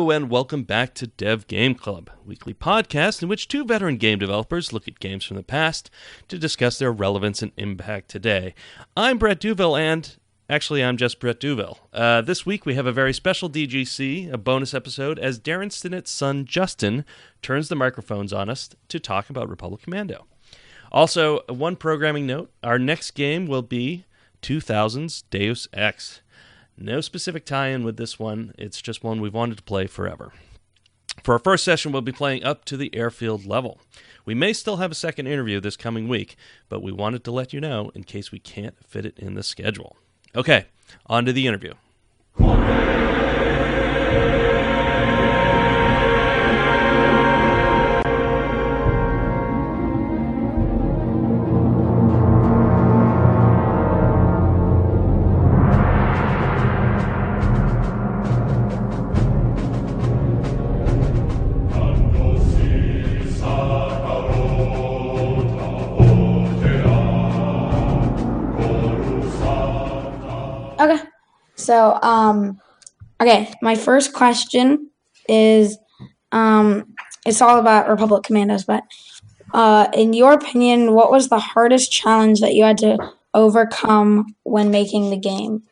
Hello and welcome back to Dev Game Club, a weekly podcast in which two veteran game developers look at games from the past to discuss their relevance and impact today. I'm Brett Douville and... Actually, I'm just Brett Douville. This week we have a very special DGC, a bonus episode, as Daron Stinnett's son Justin turns the microphones on us to talk about Republic Commando. Also, one programming note, our next game will be 2000's Deus Ex. No specific tie-in with this one, it's just one we've wanted to play forever. For our first session, we'll be playing up to the airfield level. We may still have a second interview this coming week, but we wanted to let you know in case we can't fit it in the schedule. Okay, on to the interview. Okay, so, my first question is, it's all about Republic Commandos, but, in your opinion, what was the hardest challenge that you had to overcome when making the game?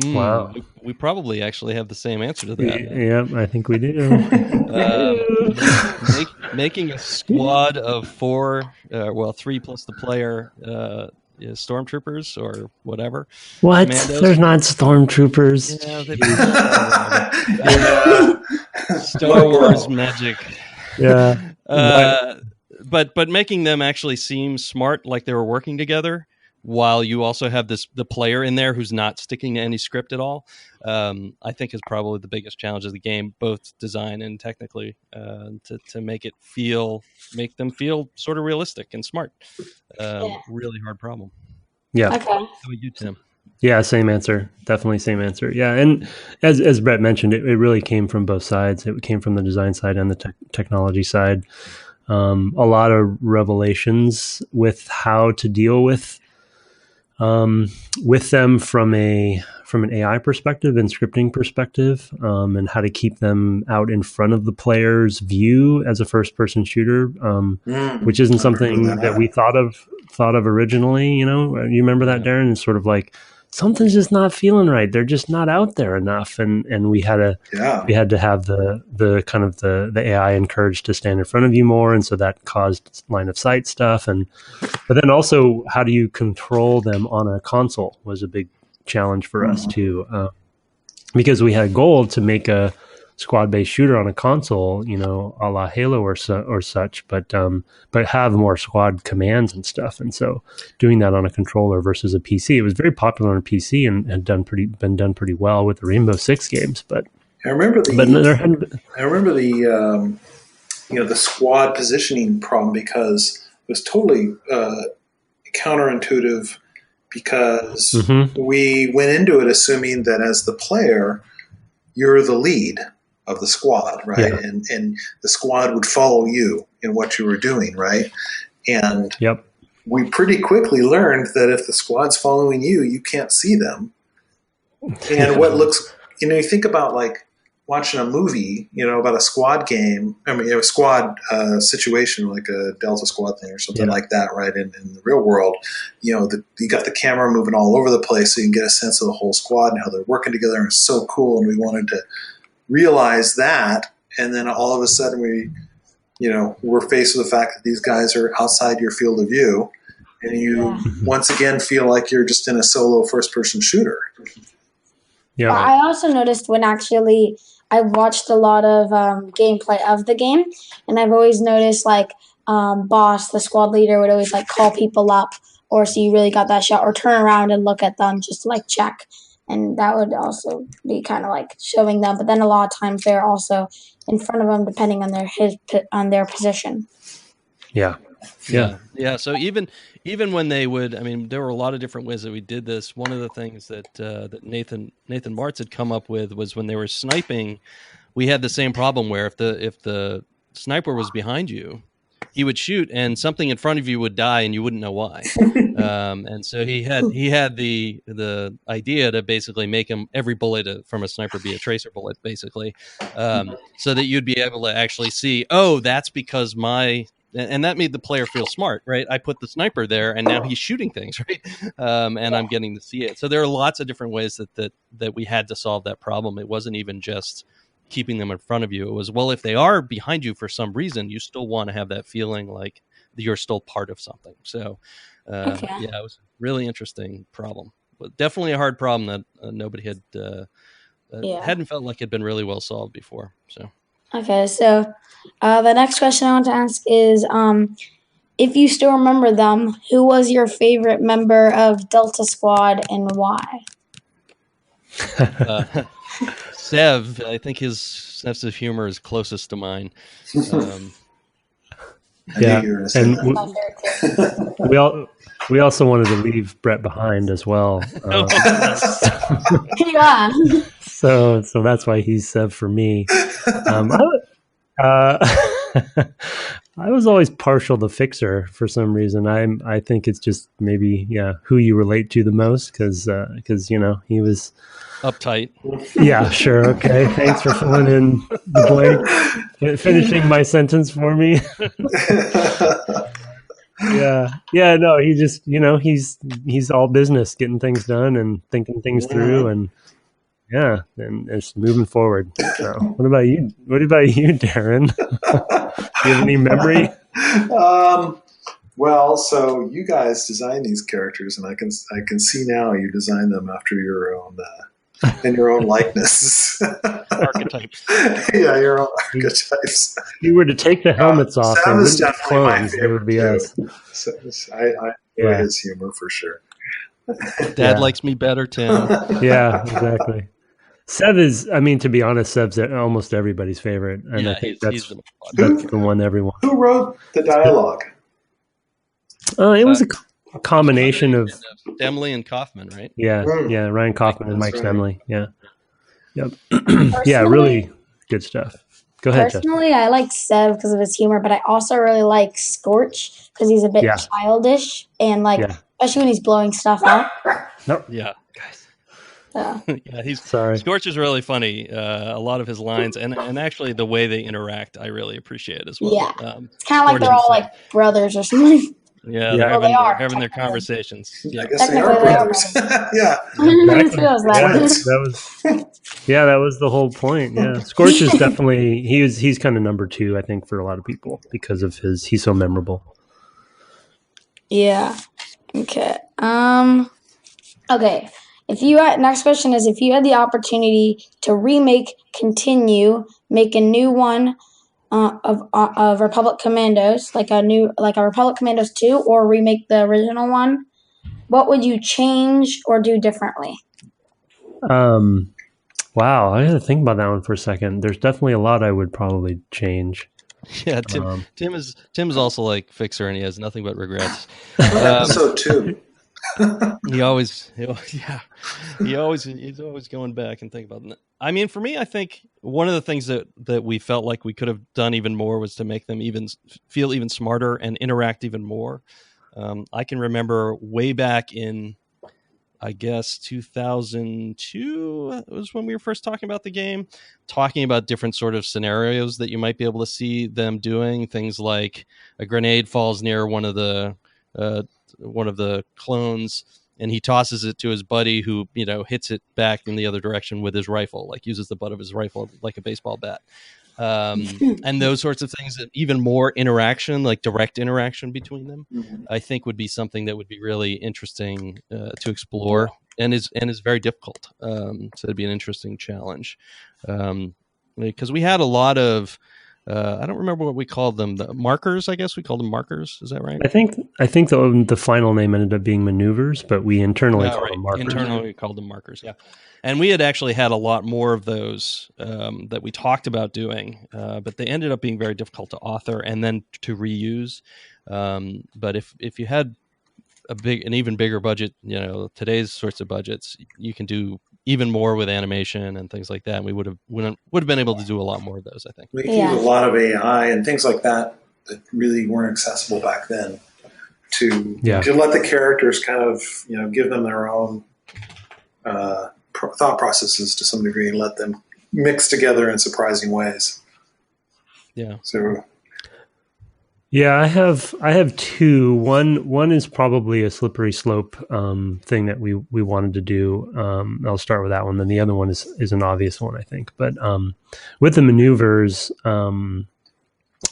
Wow. We probably actually have the same answer to that. Yeah, I think we do. Making a squad of four, 3 plus the player, stormtroopers or whatever. What? Commandos. There's not stormtroopers. Yeah, Star Wars magic. Yeah. But making them actually seem smart, like they were working together, while you also have the player in there who's not sticking to any script at all, I think is probably the biggest challenge of the game, both design and technically, to make them feel sort of realistic and smart. Really hard problem. Yeah. Okay. How about you, Tim? Yeah, same answer. Definitely same answer. Yeah, and as Brett mentioned, it really came from both sides. It came from the design side and the technology side. A lot of revelations with how to deal with them from an AI perspective and scripting perspective, and how to keep them out in front of the player's view as a first-person shooter, which isn't something that we thought of originally. You know, you remember that, Daron? It's sort of like something's just not feeling right. They're just not out there enough, and we had to have the kind of the AI encouraged to stand in front of you more, and so that caused line of sight stuff, but then also how do you control them on a console was a big challenge for us too, because we had a goal to make a squad-based shooter on a console, you know, a la Halo or such, but have more squad commands and stuff. And so doing that on a controller versus a PC, it was very popular on a PC and had been done pretty well with the Rainbow Six games. But I remember the the squad positioning problem, because it was totally counterintuitive, because we went into it assuming that as the player, you're the lead of the squad, right? Yeah. And the squad would follow you in what you were doing, right? And we pretty quickly learned that if the squad's following you, you can't see them. And what looks, you think about like watching a movie, about a squad game, a squad situation, like a Delta Squad thing or something like that, right? In the real world, you got the camera moving all over the place, so you can get a sense of the whole squad and how they're working together, and it's so cool, and we wanted to realize that, and then all of a sudden we're faced with the fact that these guys are outside your field of view, and you once again feel like you're just in a solo first-person shooter. Yeah. I also noticed when actually I watched a lot of gameplay of the game, and I've always noticed like Boss, the squad leader, would always like call people up, or so you really got that shot, or turn around and look at them just to like check. And that would also be kind of like showing them. But then a lot of times they're also in front of them, depending on their position. Yeah. So even when they would, there were a lot of different ways that we did this. One of the things that Nathan Martz had come up with was when they were sniping, we had the same problem where if the sniper was behind you, he would shoot and something in front of you would die and you wouldn't know why. And so he had the idea to basically make every bullet from a sniper be a tracer bullet, basically, so that you'd be able to actually see, oh, that's because and that made the player feel smart, right? I put the sniper there, and now he's shooting things, right? And I'm getting to see it. So there are lots of different ways that we had to solve that problem. It wasn't even just keeping them in front of you. It was, well, if they are behind you for some reason, you still want to have that feeling like you're still part of something. So, yeah, it was a really interesting problem, but definitely a hard problem that nobody hadn't felt like had been really well solved before. So. Okay, so the next question I want to ask is, if you still remember them, who was your favorite member of Delta Squad and why? Sev, I think his sense of humor is closest to mine. Yeah, and we also wanted to leave Brett behind as well. Yeah. So that's why he's Sev for me. I was always partial to Fixer for some reason. I think it's just maybe who you relate to the most because he was uptight. Yeah, sure, okay. Thanks for filling in the blank, finishing my sentence for me. No, he just he's all business, getting things done and thinking things through and. Yeah, and it's moving forward. So, what about you? What about you, Daron? Do you have any memory? Well, so you guys design these characters, and I can see now you design them after your own and your own likeness. Archetypes. Yeah, your own archetypes. If you were to take the helmets off, Sam is definitely my clones. It favorite would be us. So, I enjoy his humor for sure. Dad likes me better, Tim. Yeah, exactly. Sev is, to be honest, Sev's almost everybody's favorite. And I think that's the one everyone. Who wrote the dialogue? It was a combination of Stemley and Kaufman, right? Yeah, Ryan Kaufman and Mike Stemley. Yeah. Yep. Yeah, really good stuff. Go ahead, Personally, I like Sev because of his humor, but I also really like Scorch because he's a bit childish and especially when he's blowing stuff up. Nope. Yeah, guys. Yeah, Scorch is really funny. A lot of his lines and actually the way they interact, I really appreciate as well. Yeah, it's kind of like they're all like brothers or something. Yeah, they're having their conversations. Yeah. I guess they are brothers. Yeah. That was the whole point. Yeah, Scorch is definitely he's kind of number 2, I think, for a lot of people because of he's so memorable. Yeah. Okay. Okay. Next question is, if you had the opportunity to make a new one of Republic Commandos, like a Republic Commandos 2, or remake the original one, what would you change or do differently? Wow, I had to think about that one for a second. There's definitely a lot I would probably change. Yeah, Tim is also like Fixer, and he has nothing but regrets. So too. He's always going back and think about it. For me, I think one of the things that we felt like we could have done even more was to make them feel even smarter and interact even more. I can remember way back in, I guess, 2002 was when we were first talking about the game, talking about different sort of scenarios that you might be able to see them doing. Things like a grenade falls near one of the clones, and he tosses it to his buddy, who hits it back in the other direction with his rifle, like uses the butt of his rifle like a baseball bat, and those sorts of things. That even more interaction, like direct interaction between them, I think would be something that would be really interesting to explore, and is very difficult. So it'd be an interesting challenge, because we had a lot of. I don't remember what we called them. The markers, I guess we called them markers. Is that right? I think the final name ended up being maneuvers, but we internally called them markers. Internally, we called them markers. Yeah, and we had actually had a lot more of those that we talked about doing, but they ended up being very difficult to author and then to reuse. But if you had an even bigger budget, today's sorts of budgets, you can do even more with animation and things like that. And we would have been able to do a lot more of those, I think. We can use a lot of AI and things like that really weren't accessible back then. to let the characters kind of, give them their own thought processes to some degree and let them mix together in surprising ways. Yeah. So. Yeah, I have two. One is probably a slippery slope thing that we wanted to do. I'll start with that one. Then the other one is an obvious one, I think. But with the maneuvers,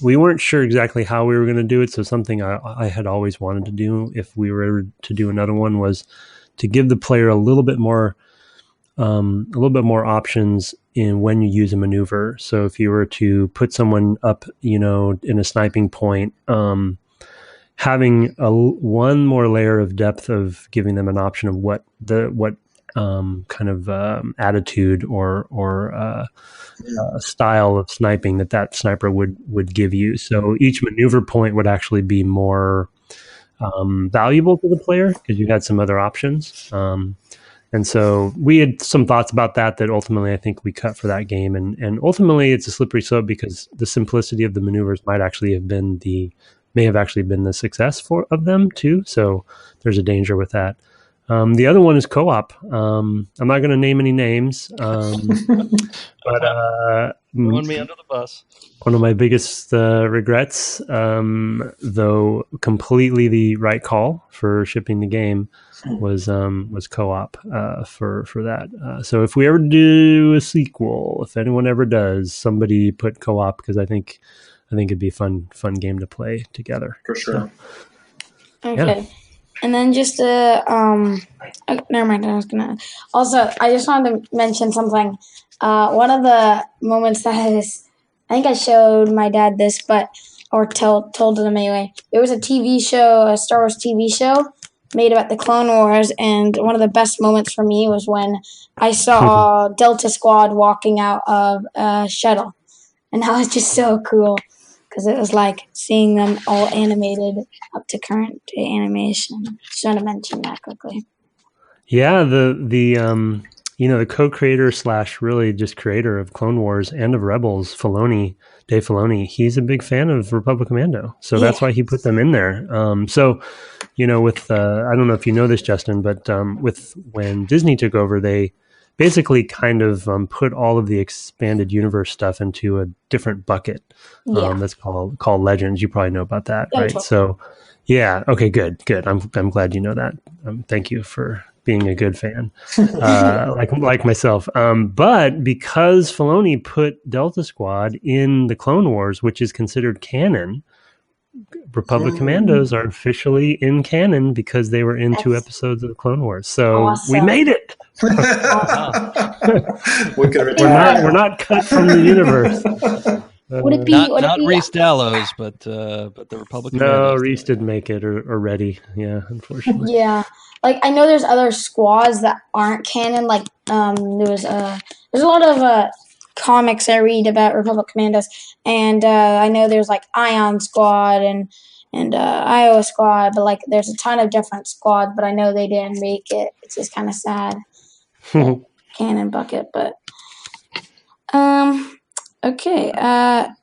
we weren't sure exactly how we were going to do it. So something I had always wanted to do if we were to do another one was to give the player a little bit more options in when you use a maneuver. So if you were to put someone up, in a sniping point, having one more layer of depth of giving them an option of what kind of attitude or style of sniping that sniper would give you. So each maneuver point would actually be more valuable to the player because you had some other options. And so we had some thoughts about that ultimately I think we cut for that game. And ultimately it's a slippery slope because the simplicity of the maneuvers may have actually been the success of them too. So there's a danger with that. The other one is co-op. I'm not going to name any names, but throwing me under the bus. One of my biggest regrets, though completely the right call for shipping the game, was co-op for that. So if we ever do a sequel, if anyone ever does, somebody put co-op because I think it'd be a fun game to play together. For sure. So, okay. Yeah. And then just never mind. I just wanted to mention something. One of the moments I think I showed my dad this, or told him anyway. There was a TV show, a Star Wars TV show made about the Clone Wars, and one of the best moments for me was when I saw Delta Squad walking out of a shuttle, and that was just so cool. Because it was like seeing them all animated up to current animation. Just want to mention that quickly. Yeah, the co-creator / really just creator of Clone Wars and of Rebels, Dave Filoni, he's a big fan of Republic Commando, so that's why he put them in there. With I don't know if you know this, Justin, but when Disney took over, they basically kind of put all of the expanded universe stuff into a different bucket that's called Legends. You probably know about that, right? Totally. So, yeah. Okay, good. I'm glad you know that. Thank you for being a good fan, like myself. But because Filoni put Delta Squad in the Clone Wars, which is considered canon, Republic Commandos are officially in canon because they were in 2 episodes of the Clone Wars. So we made it. We're not cut from the universe. Would it be not Reese Dallows, but the Republic Commandos? No, Reese didn't make it already. Yeah, unfortunately. Yeah, like I know there's other squads that aren't canon. Like there's a lot of comics I read about Republic Commandos, and I know there's like Ion Squad and Iowa Squad, but like there's a ton of different squads, but I know they didn't make it. It's just kind of sad. Canon bucket, but okay. I'm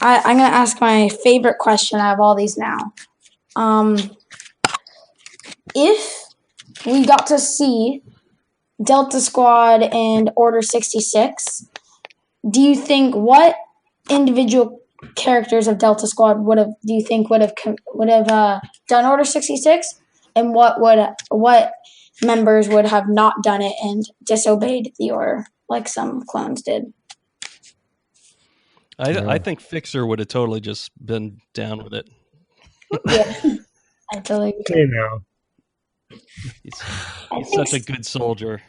gonna ask my favorite question out of all these now. If we got to see Delta Squad and Order 66, do you think what individual characters of Delta Squad would have done Order 66, and what members would have not done it and disobeyed the order like some clones did? I think Fixer would have totally just been down with it. Yeah, I totally agree. Okay, now. He's such a good soldier.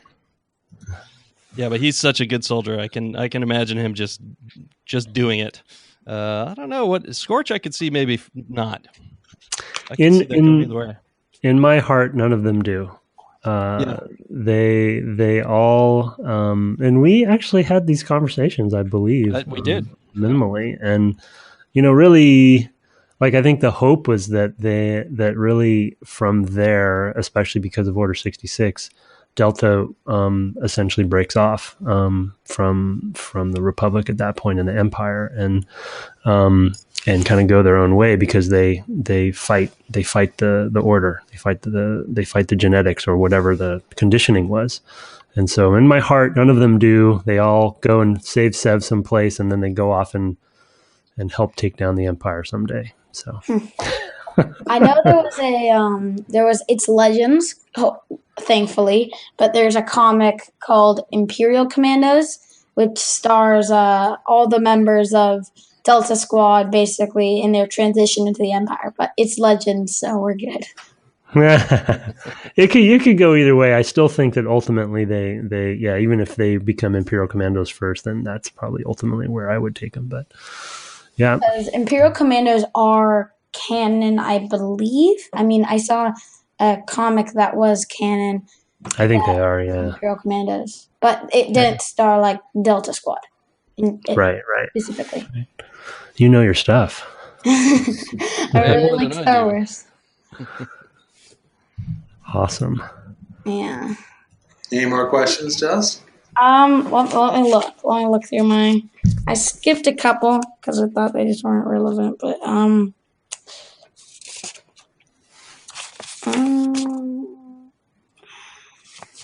Yeah, but he's such a good soldier. I can imagine him just doing it. I don't know what Scorch. I could see maybe not. I can see that going either way. In my heart, none of them do. They all, and we actually had these conversations, I believe. We did. Minimally. And, really, like, I think the hope was that really from there, especially because of Order 66, Delta essentially breaks off from the Republic at that point in the Empire, and kind of go their own way because they fight the order, they fight the genetics or whatever the conditioning was. And so in my heart, none of them do. They all go and save Sev someplace, and then they go off and help take down the Empire someday. So I know there was It's Legends, thankfully, but there's a comic called Imperial Commandos, which stars all the members of Delta Squad basically in their transition into the Empire. But it's Legends, so we're good. You could go either way. I still think that ultimately they even if they become Imperial Commandos first, then that's probably ultimately where I would take them. But yeah, because Imperial Commandos are canon, I believe. I mean, I saw a comic that was canon. I think they are, yeah. Imperial Commandos, but it didn't star like Delta Squad. Right. Specifically. You know your stuff. I really like Star Wars. Awesome. Yeah. Any more questions, Jess? Let me look. Let me look through mine. I skipped a couple because I thought they just weren't relevant. But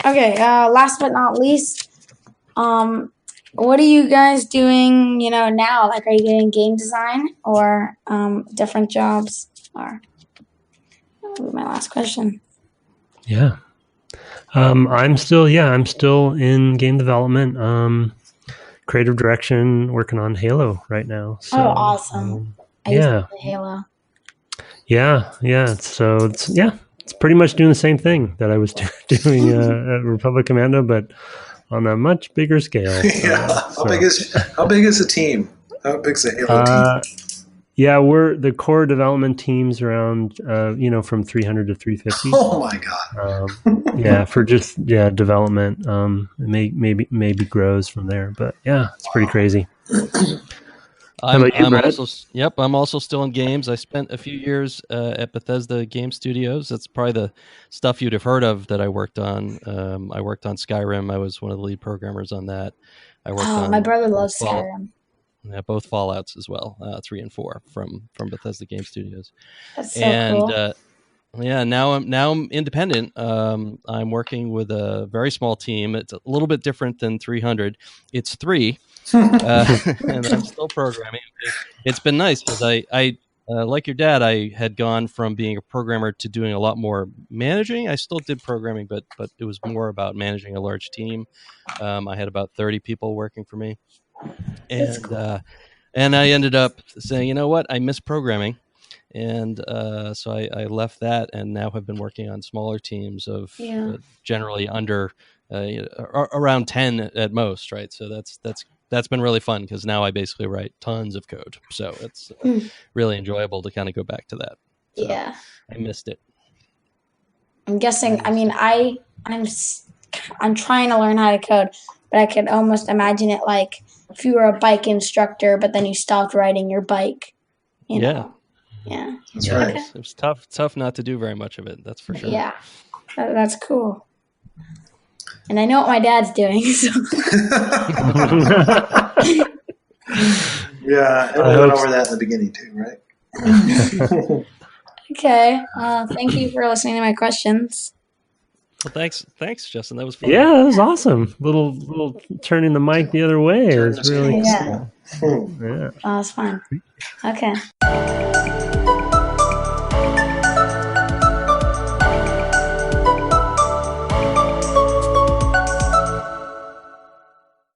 okay. Last but not least, what are you guys doing? Now, like, are you getting game design or different jobs? Or that'll be my last question. Yeah. I'm still in game development, creative direction, working on Halo right now. So, awesome. I used to play Halo. Yeah. So it's pretty much doing the same thing that I was doing at Republic Commando, but on a much bigger scale. Yeah. How big is the team? How big is the Halo team? Yeah, we're the core development teams around, from 300 to 350. Oh my God! For just development. Maybe grows from there, but yeah, it's pretty crazy. I'm also still in games. I spent a few years at Bethesda Game Studios. That's probably the stuff you'd have heard of that I worked on. I worked on Skyrim. I was one of the lead programmers on that. My brother loves Skyrim. Yeah, both Fallouts as well, 3 and 4 from Bethesda Game Studios. That's so cool. Now I'm independent. I'm working with a very small team. It's a little bit different than 300. It's 3, and I'm still programming. It's been nice because I like your dad, I had gone from being a programmer to doing a lot more managing. I still did programming, but it was more about managing a large team. I had about 30 people working for me. And cool. And I ended up saying, you know what, I miss programming. And so I left that and now have been working on smaller teams of generally under around 10 at most, right? So that's been really fun because now I basically write tons of code. So it's really enjoyable to kind of go back to that. So yeah. I missed it. I'm guessing, I mean, I'm trying to learn how to code, but I could almost imagine it like if you were a bike instructor, but then you stopped riding your bike. You know? Yeah. That's right. It was tough not to do very much of it. That's for sure. Yeah. That's cool. And I know what my dad's doing. So. Yeah, everyone went over that in the beginning too, right? Okay. Thank you for listening to my questions. Well, thanks, Justin. That was fun. Yeah, that was awesome. Little turning the mic the other way. It was really cool. Yeah. That was fun. Okay.